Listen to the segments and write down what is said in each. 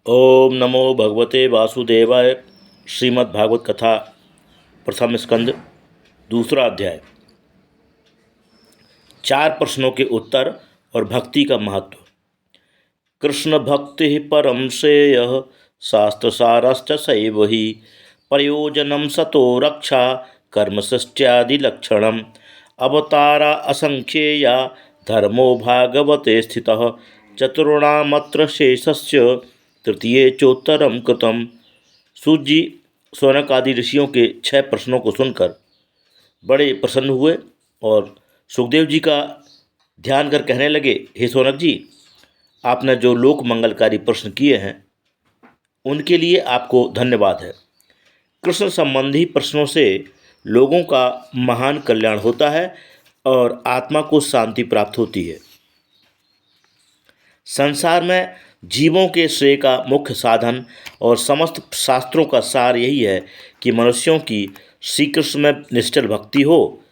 ओम नमो भगवते वासुदेवाय। श्रीमद्भागवत कथा प्रथम स्कंद दूसरा अध्याय। 4 प्रश्नों के उत्तर और भक्ति का महत्व। कृष्ण भक्ति परम श्रेयः शास्त्र सारश्च सैव हि प्रयोजनम सतो रक्षा कर्म सृष्ट्यादि लक्षणम अवतारा असंख्येया धर्मो भागवते स्थितः चतुर्णामत्र शेषस्य तृतीय चोत्तरम कृतम। सूत जी सौनक आदि ऋषियों के 6 प्रश्नों को सुनकर बड़े प्रसन्न हुए और सुखदेव जी का ध्यान कर कहने लगे, हे सौनक जी, आपने जो लोक मंगलकारी प्रश्न किए हैं उनके लिए आपको धन्यवाद है। कृष्ण संबंधी प्रश्नों से लोगों का महान कल्याण होता है और आत्मा को शांति प्राप्त होती है। संसार में जीवों के श्रेय का मुख्य साधन और समस्त शास्त्रों का सार यही है कि मनुष्यों की श्री कृष्ण में निश्चल भक्ति हो।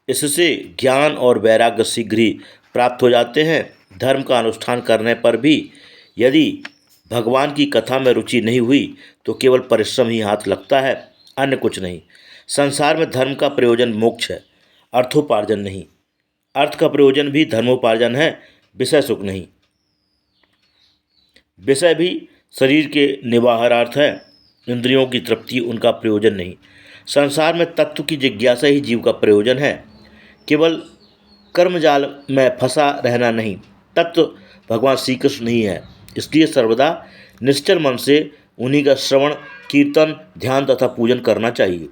इससे ज्ञान और वैराग्य शीघ्र ही प्राप्त हो जाते हैं। धर्म का अनुष्ठान करने पर भी यदि भगवान की कथा में रुचि नहीं हुई तो केवल परिश्रम ही हाथ लगता है, अन्य कुछ नहीं। संसार में धर्म का प्रयोजन मोक्ष है, अर्थोपार्जन नहीं। अर्थ का प्रयोजन भी धर्मोपार्जन है, विषय सुख नहीं। विषय भी शरीर के निवाहरार्थ है, इंद्रियों की तृप्ति उनका प्रयोजन नहीं। संसार में तत्व की जिज्ञासा ही जीव का प्रयोजन है, केवल कर्मजाल में फंसा रहना नहीं। तत्व भगवान श्री कृष्ण ही है, इसलिए सर्वदा निश्चल मन से उन्हीं का श्रवण, कीर्तन, ध्यान तथा पूजन करना चाहिए।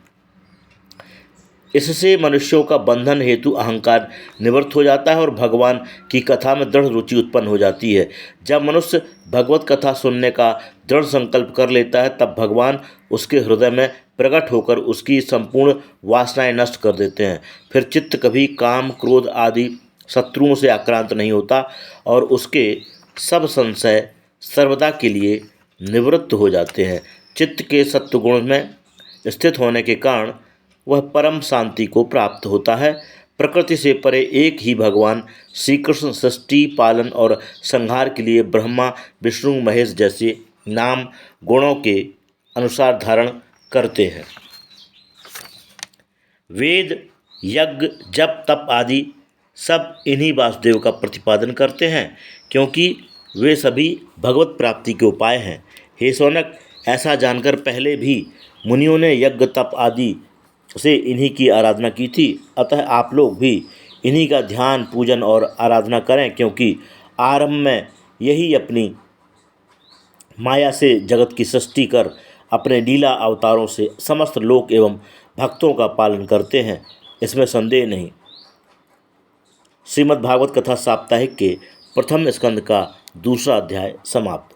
इससे मनुष्यों का बंधन हेतु अहंकार निवृत्त हो जाता है और भगवान की कथा में दृढ़ रुचि उत्पन्न हो जाती है। जब मनुष्य भगवत कथा सुनने का दृढ़ संकल्प कर लेता है तब भगवान उसके हृदय में प्रकट होकर उसकी संपूर्ण वासनाएं नष्ट कर देते हैं। फिर चित्त कभी काम, क्रोध आदि शत्रुओं से आक्रांत नहीं होता और उसके सब संशय सर्वदा के लिए निवृत्त हो जाते हैं। चित्त के सत्वगुण में स्थित होने के कारण वह परम शांति को प्राप्त होता है। प्रकृति से परे एक ही भगवान श्री कृष्ण सृष्टि, पालन और संहार के लिए ब्रह्मा, विष्णु, महेश जैसे नाम गुणों के अनुसार धारण करते हैं। वेद, यज्ञ, जप, तप आदि सब इन्हीं वासुदेव का प्रतिपादन करते हैं, क्योंकि वे सभी भगवत प्राप्ति के उपाय हैं। हे सौनक, ऐसा जानकर पहले भी मुनियों ने यज्ञ, तप आदि से इन्हीं की आराधना की थी। अतः आप लोग भी इन्हीं का ध्यान, पूजन और आराधना करें, क्योंकि आरंभ में यही अपनी माया से जगत की सृष्टि कर अपने लीला अवतारों से समस्त लोक एवं भक्तों का पालन करते हैं, इसमें संदेह नहीं। श्रीमद्भागवत कथा साप्ताहिक के प्रथम स्कंद का दूसरा अध्याय समाप्त।